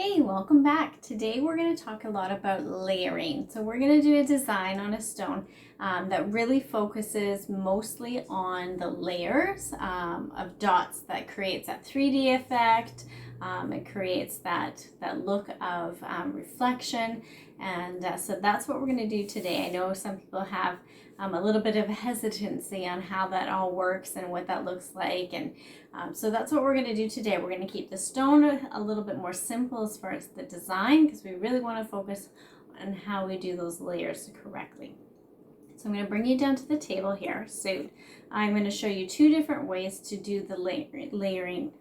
Hey, welcome back. Today we're going to talk a lot about layering. So we're going to do a design on a stone that really focuses mostly on the layers of dots that creates that 3D effect. It creates that look of reflection. And so that's what we're going to do today. I know some people have a little bit of hesitancy on how that all works and what that looks like. And so that's what we're going to do today. We're going to keep the stone a little bit more simple as far as the design, because we really want to focus on how we do those layers correctly. So I'm going to bring you down to the table here. So I'm going to show you two different ways to do the layering.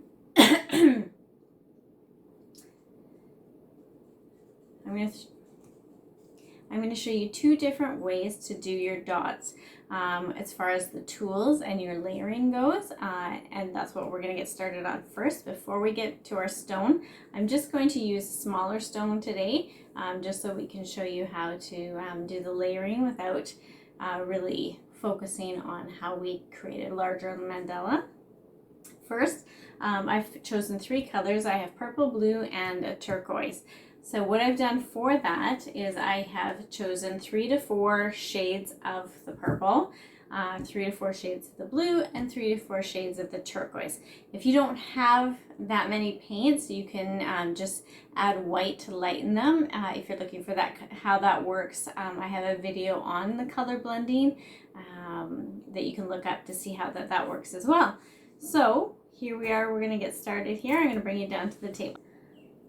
I'm going to show you two different ways to do your dots as far as the tools and your layering goes, and that's what we're going to get started on first. Before we get to our stone, I'm just going to use a smaller stone today just so we can show you how to do the layering without really focusing on how we create a larger mandala. First, I've chosen three colors. I have purple, blue, and a turquoise. So what I've done for that is I have chosen 3 to 4 shades of the purple, 3 to 4 shades of the blue, and 3 to 4 shades of the turquoise. If you don't have that many paints, you can just add white to lighten them. If you're looking for that, how that works, I have a video on the color blending that you can look up to see how that works as well. So here we are, we're going to get started here. I'm going to bring you down to the table.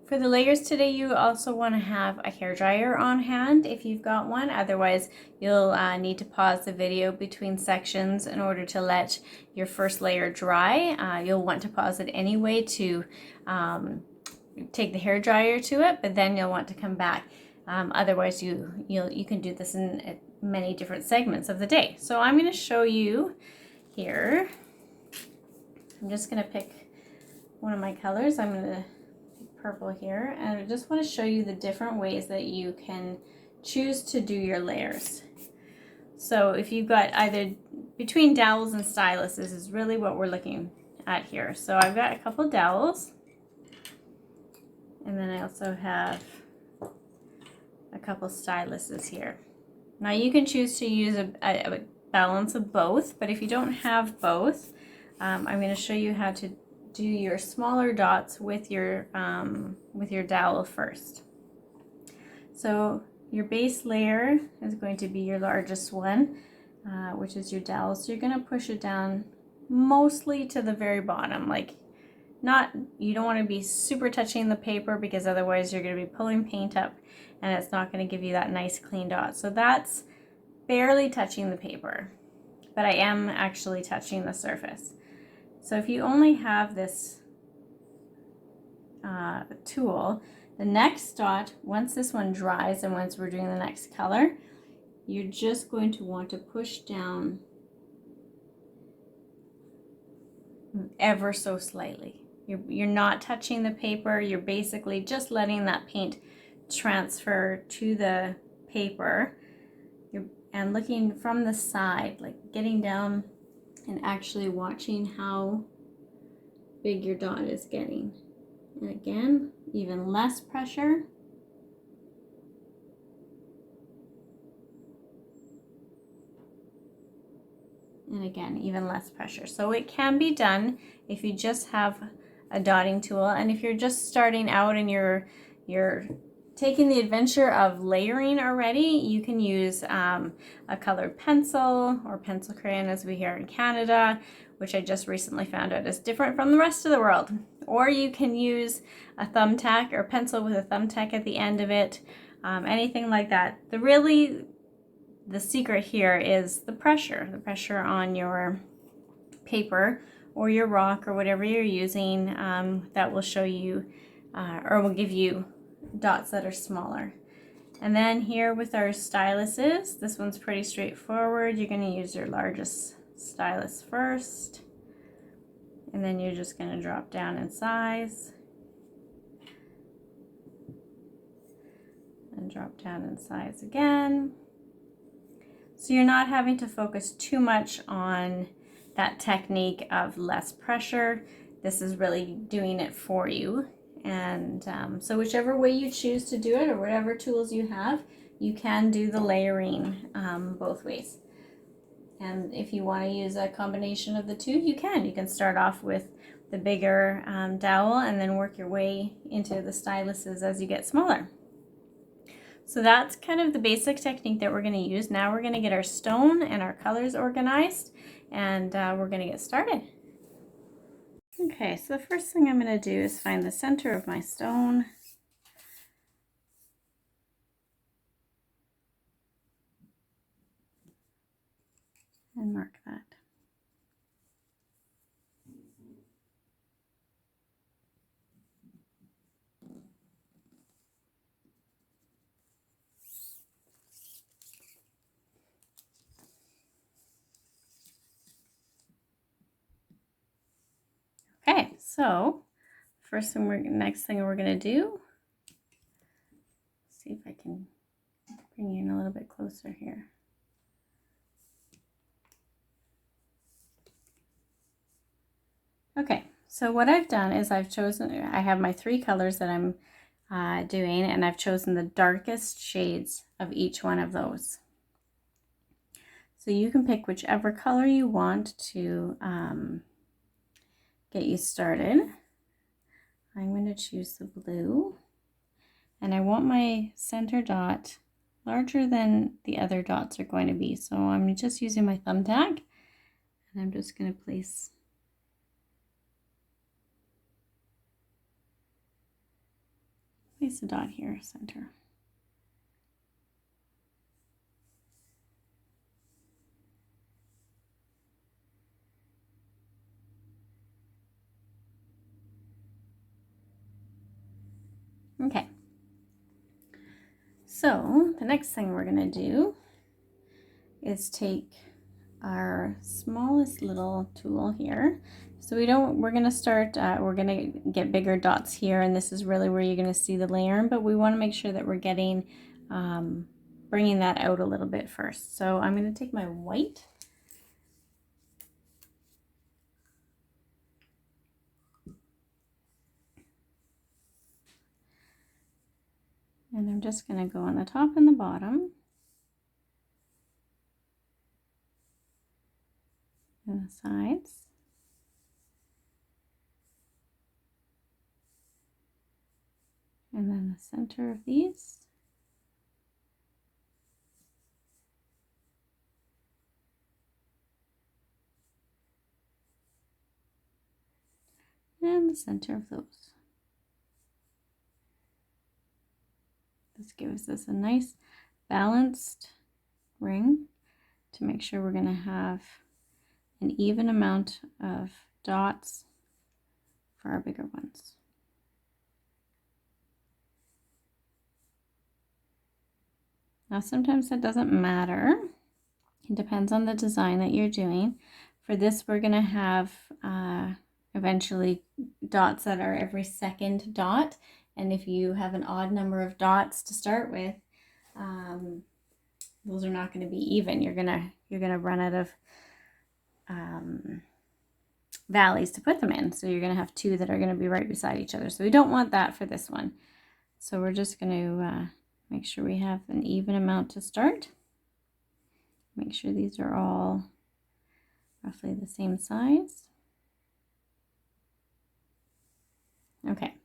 For the layers today, you also want to have a hairdryer on hand if you've got one. Otherwise, you'll need to pause the video between sections in order to let your first layer dry. You'll want to pause it anyway to take the hairdryer to it, but then you'll want to come back. Otherwise, you can do this in many different segments of the day. So I'm going to show you here. I'm just going to pick one of my colors. I'm going to purple here, and I just want to show you the different ways that you can choose to do your layers. So if you've got either between dowels and styluses is really what we're looking at here. So I've got a couple dowels, and then I also have a couple styluses here. Now you can choose to use a balance of both, but if you don't have both, I'm going to show you how to do your smaller dots with your dowel first. So your base layer is going to be your largest one, which is your dowel. So you're going to push it down mostly to the very bottom. You don't want to be super touching the paper, because otherwise you're going to be pulling paint up and it's not going to give you that nice clean dot. So that's barely touching the paper, but I am actually touching the surface. So if you only have this tool, the next dot, once this one dries and once we're doing the next color, you're just going to want to push down ever so slightly. You're not touching the paper, you're basically just letting that paint transfer to the paper. And looking from the side, like getting down and actually watching how big your dot is getting. And again, even less pressure. And again, even less pressure. So it can be done if you just have a dotting tool. And if you're just starting out and you're taking the adventure of layering already, you can use a colored pencil or pencil crayon, as we here in Canada, which I just recently found out is different from the rest of the world. Or you can use a thumbtack or pencil with a thumbtack at the end of it, anything like that. The secret here is the pressure on your paper or your rock or whatever you're using, that will show you or will give you dots that are smaller. And then here with our styluses, this one's pretty straightforward. You're going to use your largest stylus first, and then you're just going to drop down in size and drop down in size again. So you're not having to focus too much on that technique of less pressure. This is really doing it for you. And so whichever way you choose to do it, or whatever tools you have, you can do the layering both ways. And if you want to use a combination of the two, you can. You can start off with the bigger dowel and then work your way into the styluses as you get smaller. So that's kind of the basic technique that we're going to use. Now we're going to get our stone and our colors organized, and we're going to get started. Okay, so the first thing I'm going to do is find the center of my stone. And mark that. Okay, so next thing we're going to do, see if I can bring you in a little bit closer here. Okay, so what I've done is I have my 3 colors that I'm doing, and I've chosen the darkest shades of each one of those. So you can pick whichever color you want to get you started. I'm going to choose the blue, and I want my center dot larger than the other dots are going to be. So I'm just using my thumbtack, and I'm just going to place a dot here, center. Okay, so the next thing we're going to do is take our smallest little tool here. So we're going to start, we're going to get bigger dots here, and this is really where you're going to see the layering, but we want to make sure that we're getting, bringing that out a little bit first. So I'm going to take my white, and I'm just going to go on the top and the bottom, and the sides. And then the center of these. And the center of those. This gives us a nice balanced ring to make sure we're going to have an even amount of dots for our bigger ones. Now sometimes that doesn't matter. It depends on the design that you're doing. For this, we're going to have eventually dots that are every second dot. And if you have an odd number of dots to start with, those are not going to be even. You're gonna run out of valleys to put them in. So you're going to have 2 that are going to be right beside each other. So we don't want that for this one. So we're just going to make sure we have an even amount to start. Make sure these are all roughly the same size. Okay.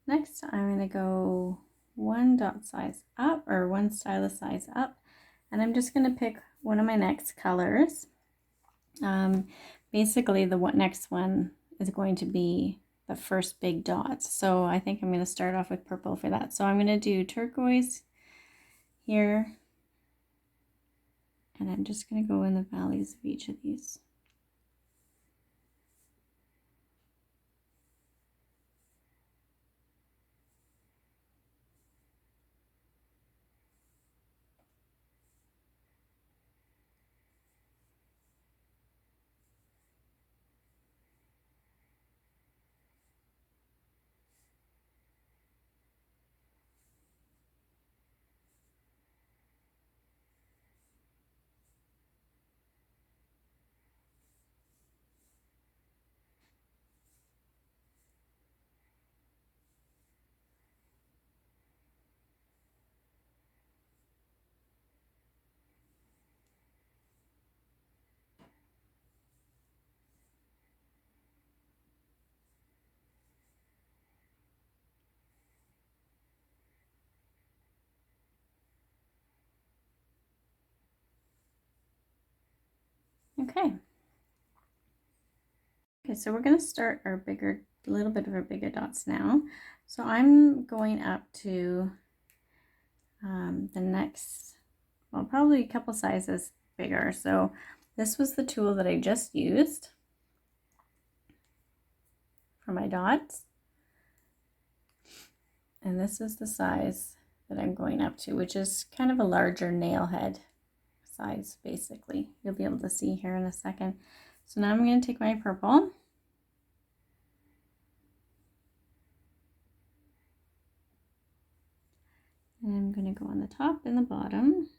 Next, I'm going to go 1 dot size up, or 1 stylus size up, and I'm just going to pick one of my next colors. Basically, the next one is going to be the first big dots. So I think I'm going to start off with purple for that. So I'm going to do turquoise here, and I'm just going to go in the valleys of each of these. Okay. Okay, so we're going to start our little bit of our bigger dots now. So I'm going up to the next, well, probably a couple sizes bigger. So this was the tool that I just used for my dots. And this is the size that I'm going up to, which is kind of a larger nail head size, basically. You'll be able to see here in a second. So now I'm going to take my purple. And I'm going to go on the top and the bottom.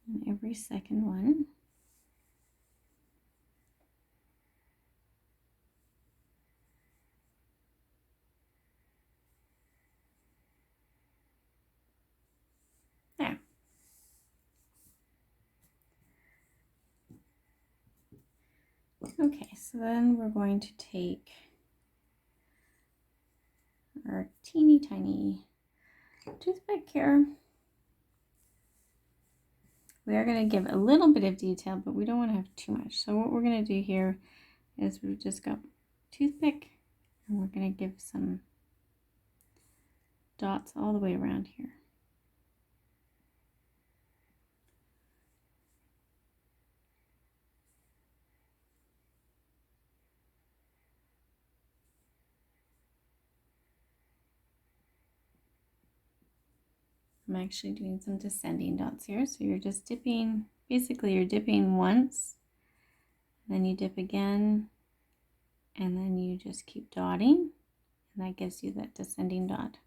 And every second one. There. Okay, so then we're going to take our teeny tiny toothpick here. We are going to give a little bit of detail, but we don't want to have too much. So what we're going to do here is we've just got toothpick, and we're going to give some dots all the way around here. I'm actually doing some descending dots here. So you're just dipping, basically you're dipping once, then you dip again, and then you just keep dotting, and that gives you that descending dot.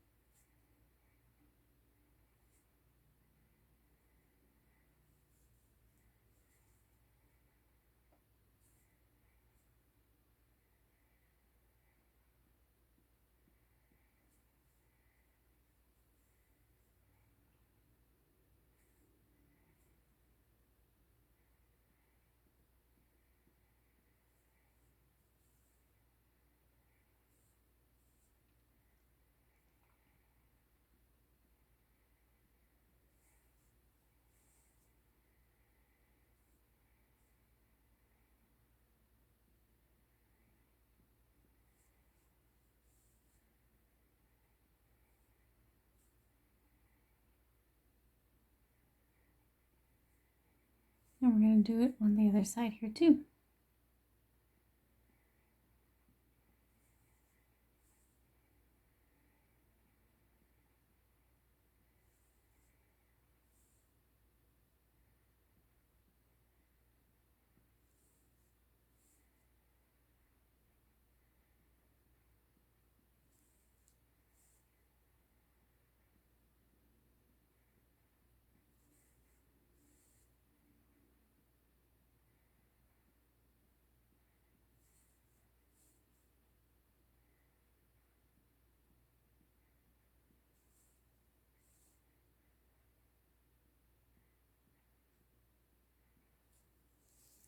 And we're going to do it on the other side here too.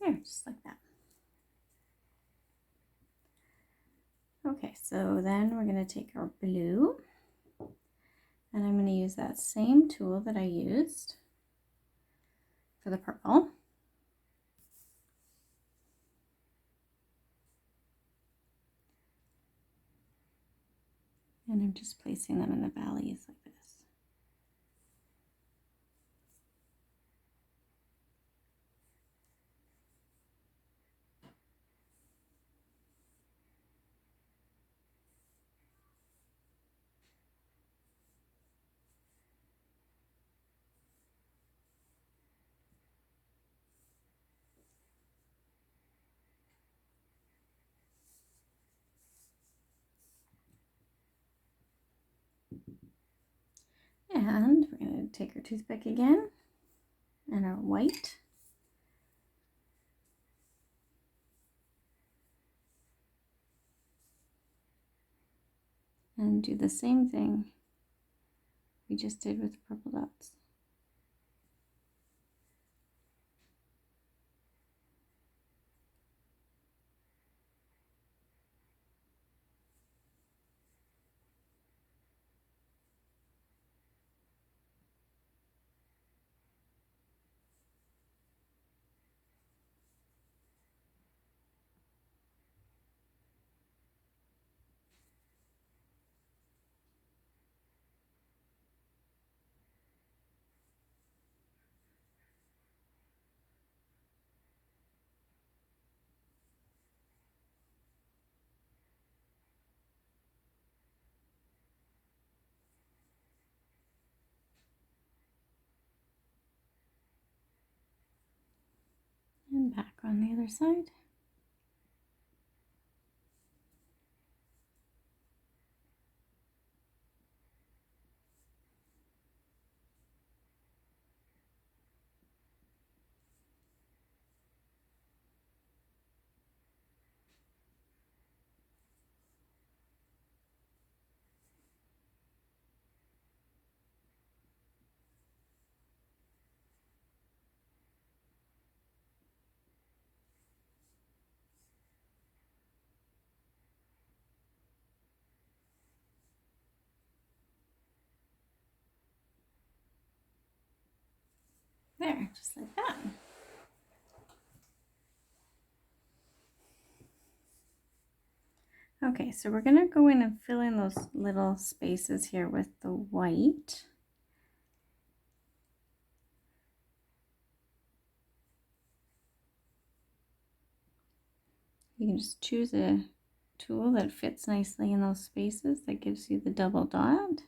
There, just like that. Okay, so then we're going to take our blue, and I'm going to use that same tool that I used for the purple. And I'm just placing them in the valleys like this. And we're going to take our toothpick again and our white. And do the same thing we just did with purple dots. And back on the other side. There, just like that. Okay, so we're gonna go in and fill in those little spaces here with the white. You can just choose a tool that fits nicely in those spaces that gives you the double dot.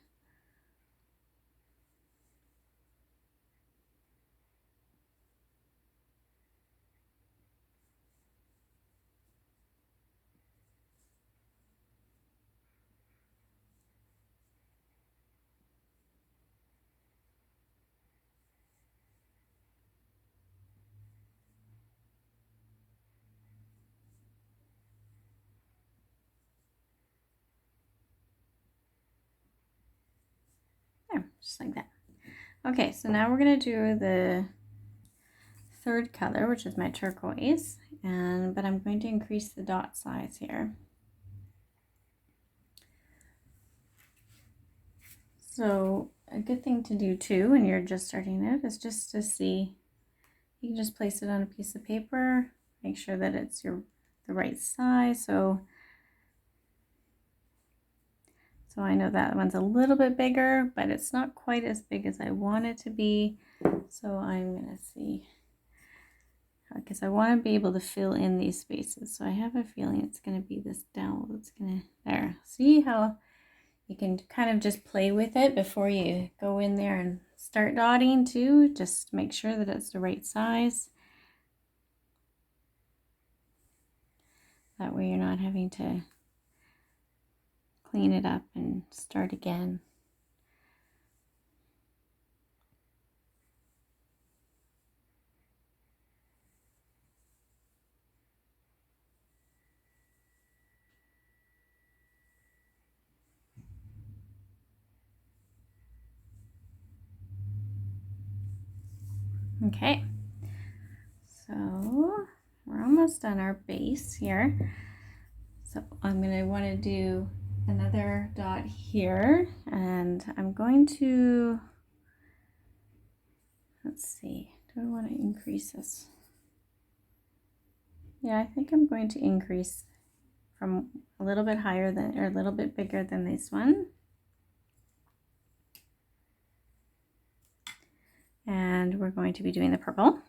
There, just like that. Okay, so now we're gonna do the third color, which is my turquoise, but I'm going to increase the dot size here. So a good thing to do too when you're just starting out is just to see, you can just place it on a piece of paper, make sure that it's the right size. So I know that one's a little bit bigger, but it's not quite as big as I want it to be. So I'm gonna see, because I want to be able to fill in these spaces. So I have a feeling it's going to be this dowel that's going to, there. See how you can kind of just play with it before you go in there and start dotting too. Just make sure that it's the right size. That way you're not having to clean it up and start again. Okay, so we're almost done our base here. So I'm going to want to do another dot here, and I'm going to, let's see, do I want to increase this? Yeah, I think I'm going to increase from a little bit higher than, or a little bit bigger than this one. And we're going to be doing the purple.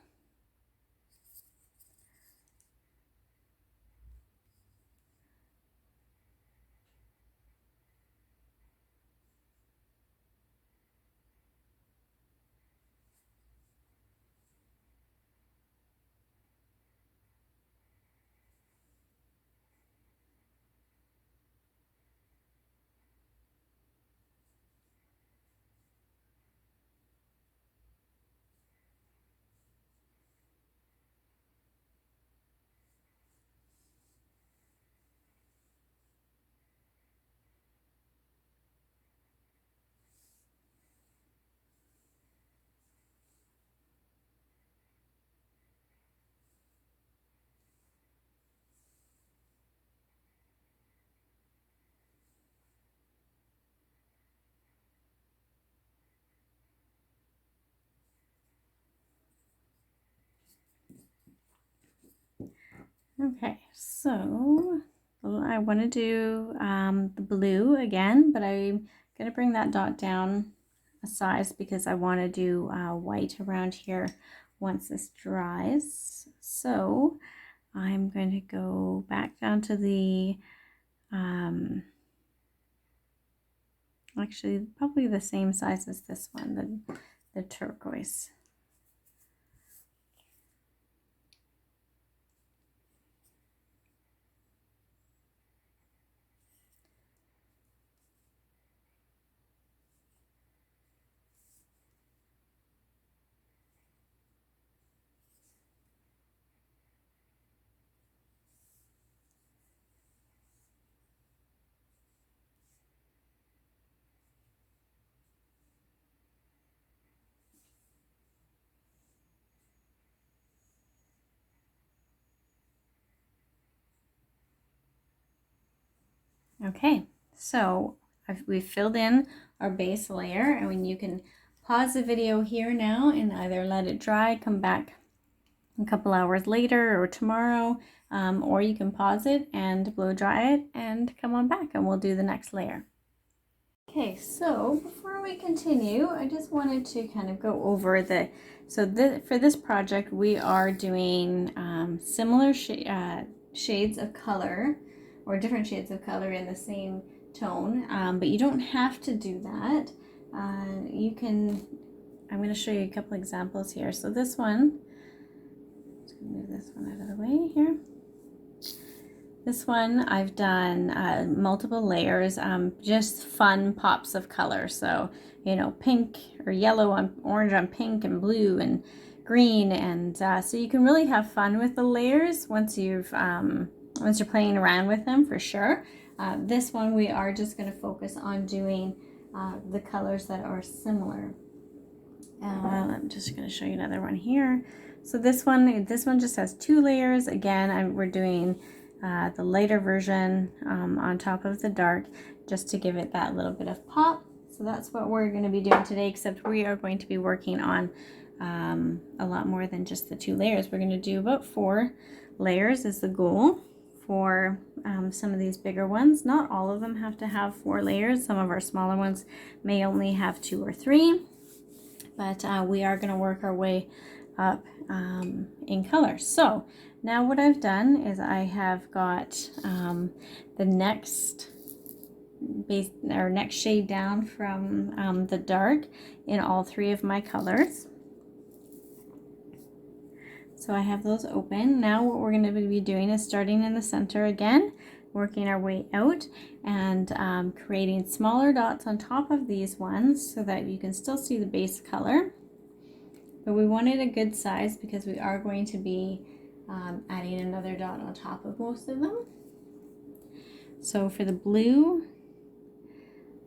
Okay, so I want to do the blue again, but I'm going to bring that dot down a size because I want to do white around here once this dries. So I'm going to go back down to the, actually probably the same size as this one, the turquoise. Okay, so we've filled in our base layer, and when you can pause the video here now and either let it dry, come back a couple hours later or tomorrow, or you can pause it and blow dry it and come on back and we'll do the next layer. Okay, so before we continue, I just wanted to kind of go over for this project we are doing similar shades of color, or different shades of color in the same tone, but you don't have to do that. I'm going to show you a couple examples here. So this one, let's move this one out of the way here. This one I've done multiple layers, just fun pops of color. So, you know, pink or yellow on orange on pink and blue and green, and so you can really have fun with the layers once you're playing around with them, for sure. This one we are just going to focus on doing the colors that are similar. I'm just going to show you another one here. So this one just has 2 layers. Again, we're doing the lighter version on top of the dark, just to give it that little bit of pop. So that's what we're going to be doing today, except we are going to be working on a lot more than just the 2 layers. We're going to do about 4 layers is the goal for some of these bigger ones. Not all of them have to have 4 layers. Some of our smaller ones may only have 2 or 3, but we are going to work our way up in color. So now what I've done is I have got the next shade down from the dark in all 3 of my colors. So I have those open. Now what we're going to be doing is starting in the center again, working our way out and creating smaller dots on top of these ones so that you can still see the base color. But we wanted a good size because we are going to be adding another dot on top of most of them. So for the blue,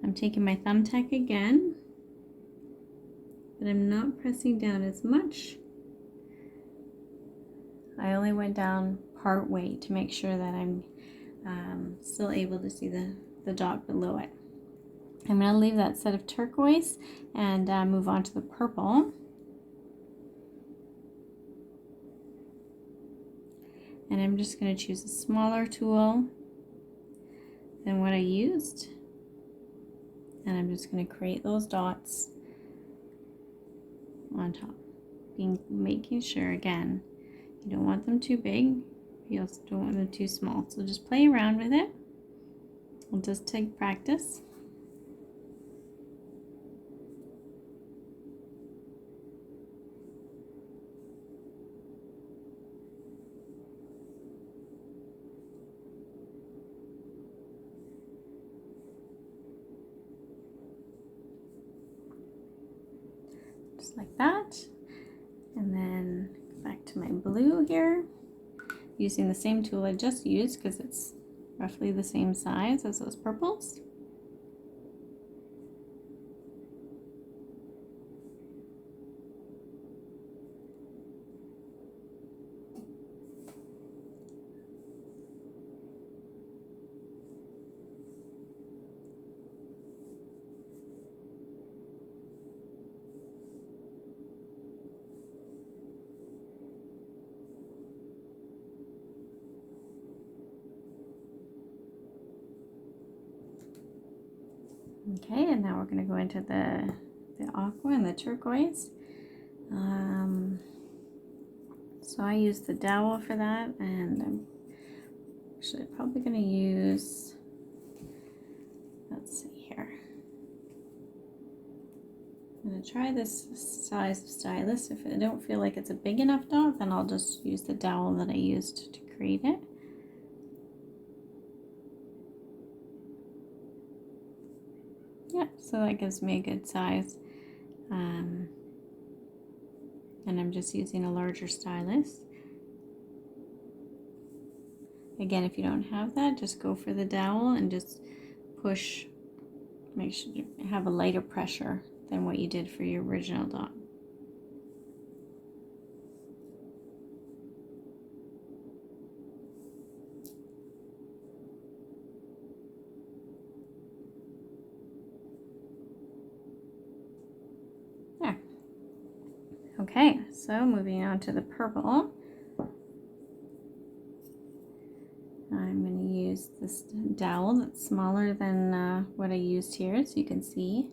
I'm taking my thumbtack again, but I'm not pressing down as much. I only went down part way to make sure that I'm still able to see the dot below it. I'm going to leave that set of turquoise and move on to the purple. And I'm just going to choose a smaller tool than what I used. And I'm just going to create those dots on top. Making sure, again, you don't want them too big. You also don't want them too small. So just play around with it. It'll just take practice. Like that, and then back to my blue here, using the same tool I just used because it's roughly the same size as those purples. Okay, and now we're going to go into the aqua and the turquoise. So I use the dowel for that, and I'm actually probably going to use, let's see here. I'm going to try this size of stylus. If I don't feel like it's a big enough dot, then I'll just use the dowel that I used to create it. Yeah, so that gives me a good size. And I'm just using a larger stylus. Again, if you don't have that, just go for the dowel and just push. Make sure you have a lighter pressure than what you did for your original dot. Okay, so moving on to the purple. I'm going to use this dowel that's smaller than what I used here, so you can see.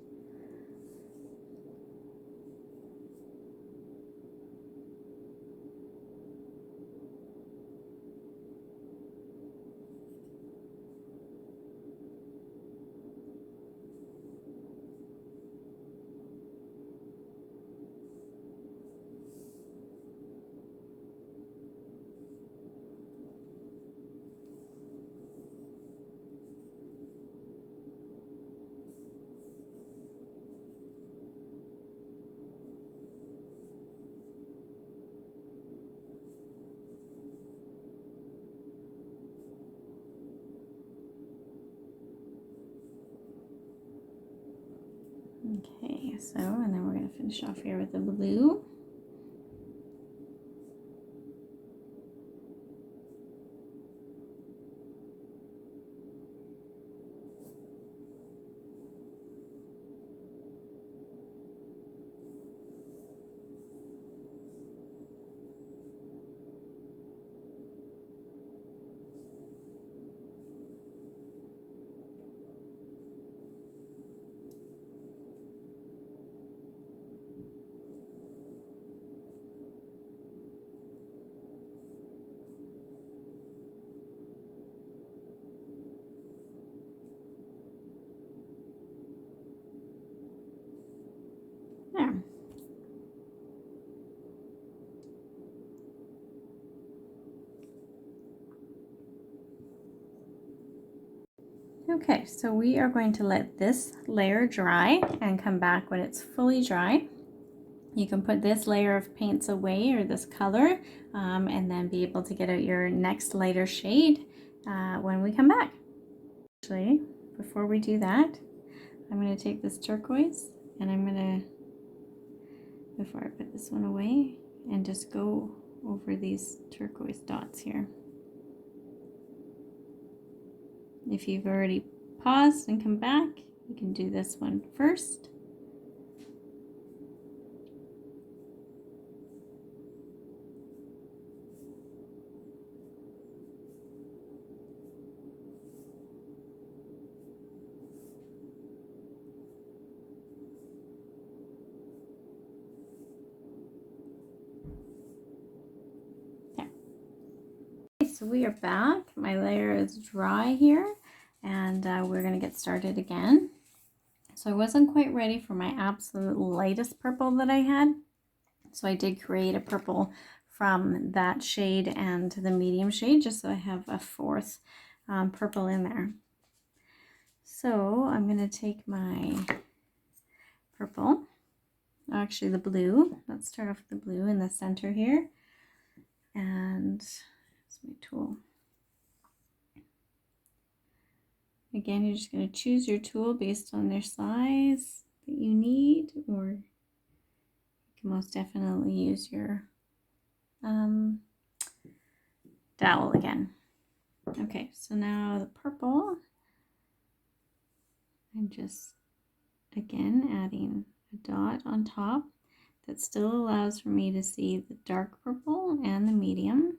Okay, so, and then we're going to finish off here with the blue. There. Okay, so we are going to let this layer dry and come back when it's fully dry. You can put this layer of paints away, or this color, and then be able to get out your next lighter shade when we come back. Actually, before we do that, I'm going to take this turquoise and I'm going to, before I put this one away, and just go over these turquoise dots here. If you've already paused and come back, you can do this one first. So we are back. My layer is dry here, and we're going to get started again. So I wasn't quite ready for my absolute lightest purple that I had, so I did create a purple from that shade and the medium shade, just so I have a fourth purple in there. So I'm going to take my purple, actually the blue. Let's start off with the blue in the center here, and that's my tool. Again, you're just going to choose your tool based on their size that you need, or you can most definitely use your dowel again. Okay, so now the purple, I'm just again adding a dot on top that still allows for me to see the dark purple and the medium.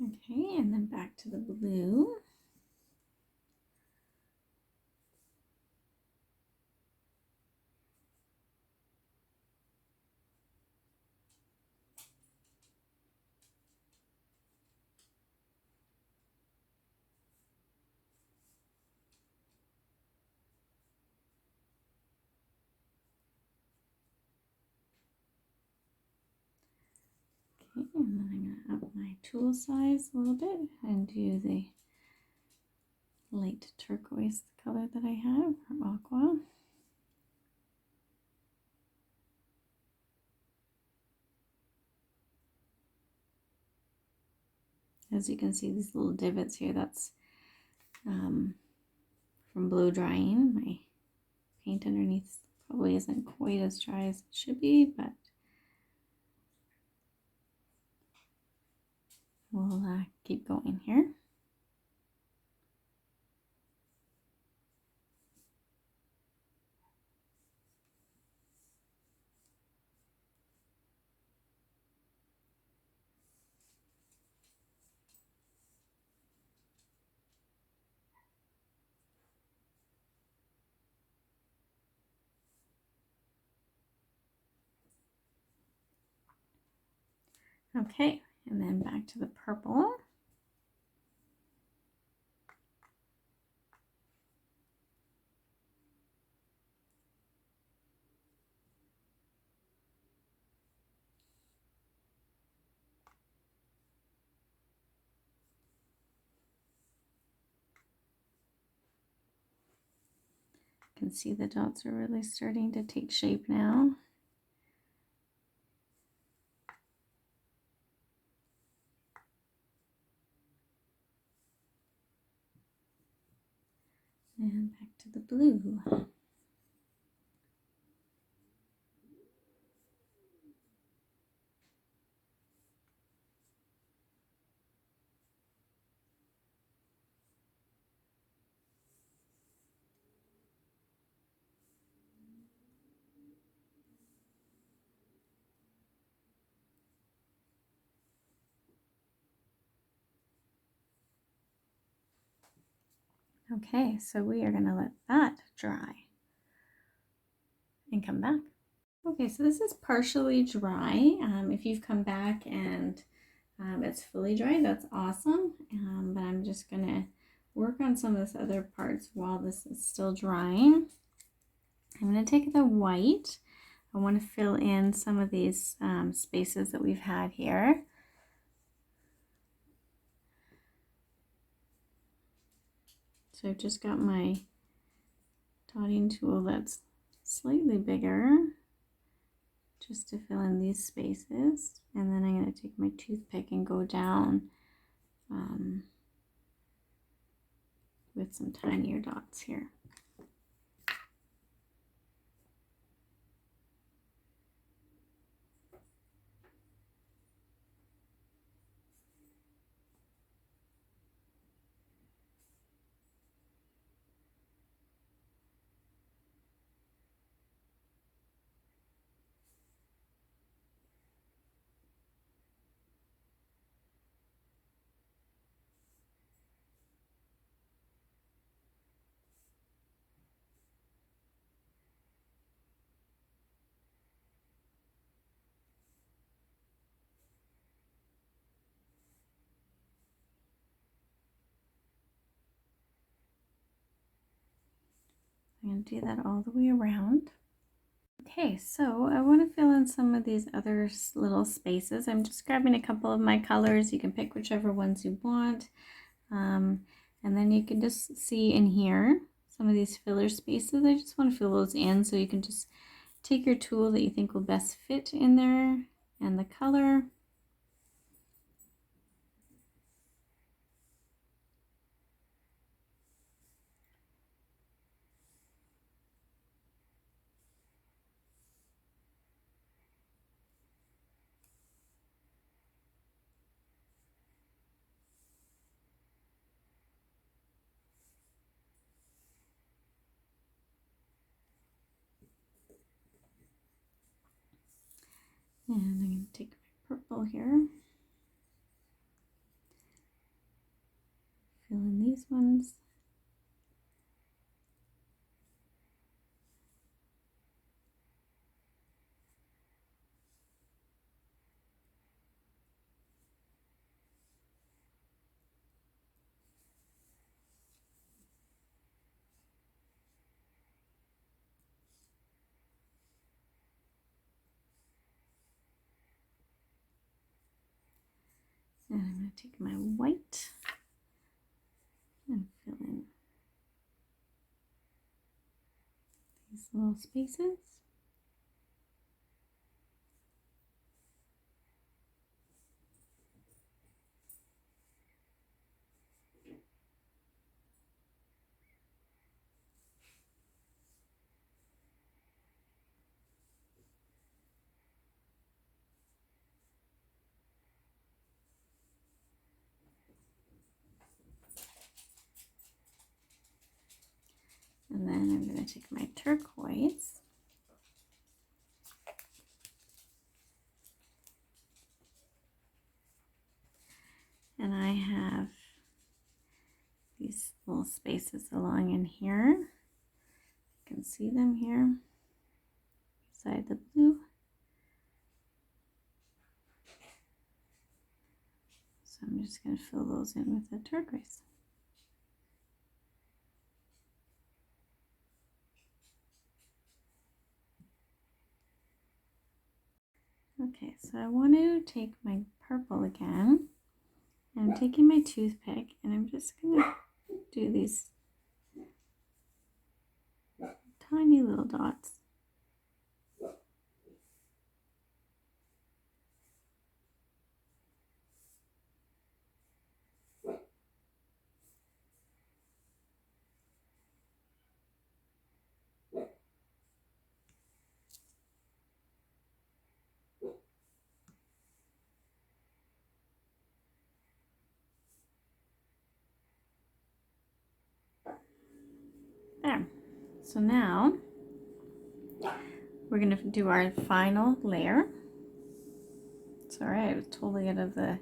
Okay, and then back to the blue. Okay, and then I'm going to up my tool size a little bit and do the light turquoise color that I have, or aqua. As you can see, these little divots here, that's from blow drying. My paint underneath probably isn't quite as dry as it should be, but we'll keep going here. Okay, and then back to the purple. You can see the dots are really starting to take shape now. And back to the blue. Okay, so we are going to let that dry and come back. Okay, so this is partially dry. If you've come back and it's fully dry, that's awesome. But I'm just going to work on some of this other parts while this is still drying. I'm going to take the white. I want to fill in some of these spaces that we've had here. So I've just got my dotting tool that's slightly bigger, just to fill in these spaces. And then I'm going to take my toothpick and go down with some tinier dots here. I'm going to do that all the way around. Okay, so I want to fill in some of these other little spaces. I'm just grabbing a couple of my colors. You can pick whichever ones you want. And then you can just see in here some of these filler spaces. I just want to fill those in, so you can just take your tool that you think will best fit in there and the color. And I'm going to take my purple here, fill in these ones. And I'm going to take my white and fill in these little spaces. And then I'm going to take my turquoise. And I have these little spaces along in here. You can see them here beside the blue. So I'm just going to fill those in with the turquoise. Okay, so I want to take my purple again. And I'm taking my toothpick and I'm just going to do these tiny little dots. There. So now we're going to do our final layer. Sorry, I was totally out of the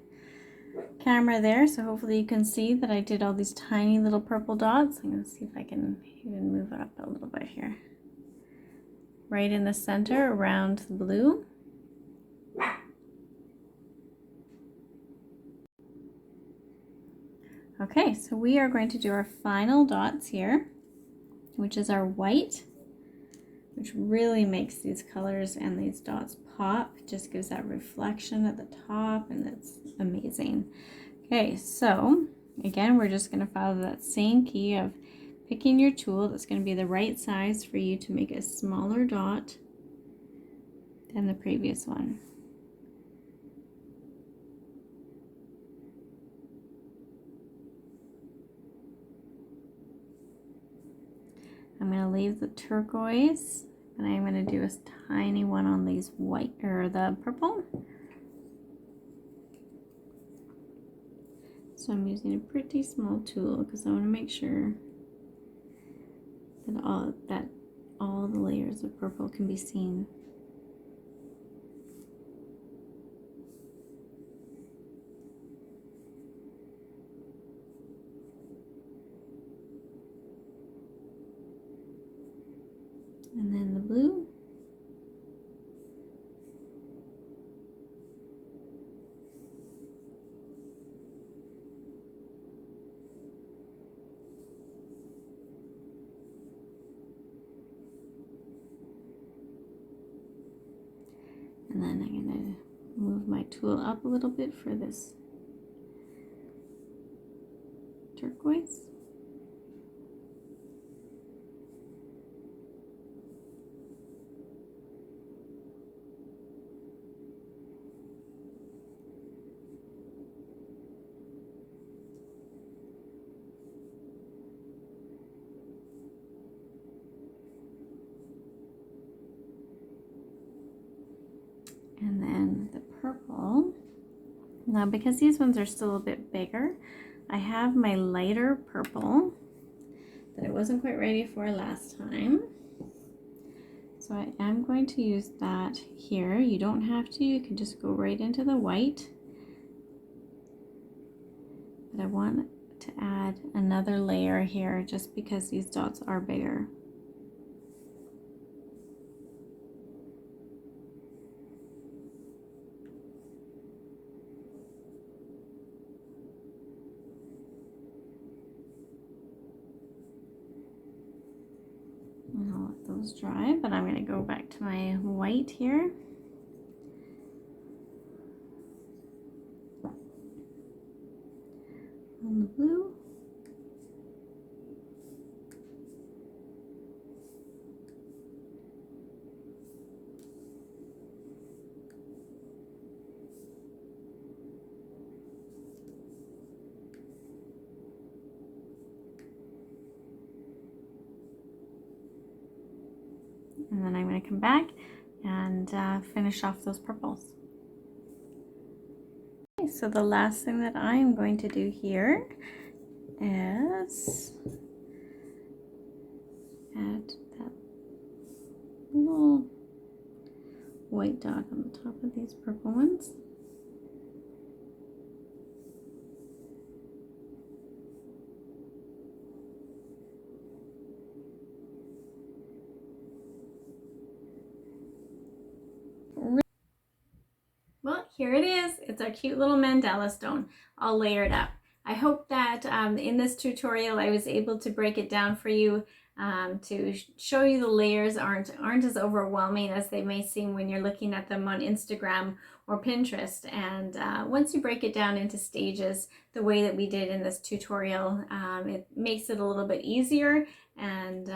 camera there, so hopefully you can see that I did all these tiny little purple dots. I'm going to see if I can even move it up a little bit here. Right in the center around the blue. Okay, so we are going to do our final dots here, which is our white, which really makes these colors and these dots pop. Just gives that reflection at the top, and it's amazing. Okay, so again, we're just going to follow that same key of picking your tool that's going to be the right size for you to make a smaller dot than the previous one. I'm going to leave the turquoise, and I'm going to do a tiny one on these white, or the purple. So I'm using a pretty small tool because I want to make sure that all the layers of purple can be seen. And then the blue. And then I'm going to move my tool up a little bit for this turquoise. And then the purple. Now, because these ones are still a bit bigger, I have my lighter purple that I wasn't quite ready for last time. So I am going to use that here. You don't have to, you can just go right into the white. But I want to add another layer here just because these dots are bigger. And I'll let those dry, but I'm going to go back to my white here. On the blue. And then I'm going to come back and finish off those purples. Okay, so the last thing that I'm going to do here is add that little white dot on the top of these purple ones. Well, here it is. It's our cute little mandala stone all layered up. I hope that in this tutorial I was able to break it down for you to show you the layers aren't as overwhelming as they may seem when you're looking at them on Instagram or Pinterest. And once you break it down into stages the way that we did in this tutorial, it makes it a little bit easier, and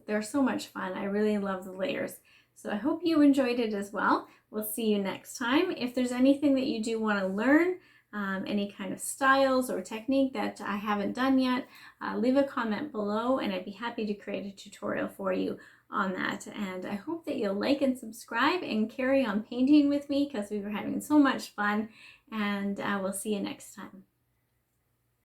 they're so much fun. I really love the layers. So I hope you enjoyed it as well. We'll see you next time. If there's anything that you do want to learn, any kind of styles or technique that I haven't done yet, leave a comment below and I'd be happy to create a tutorial for you on that. And I hope that you'll like and subscribe and carry on painting with me, because we were having so much fun, and we'll see you next time.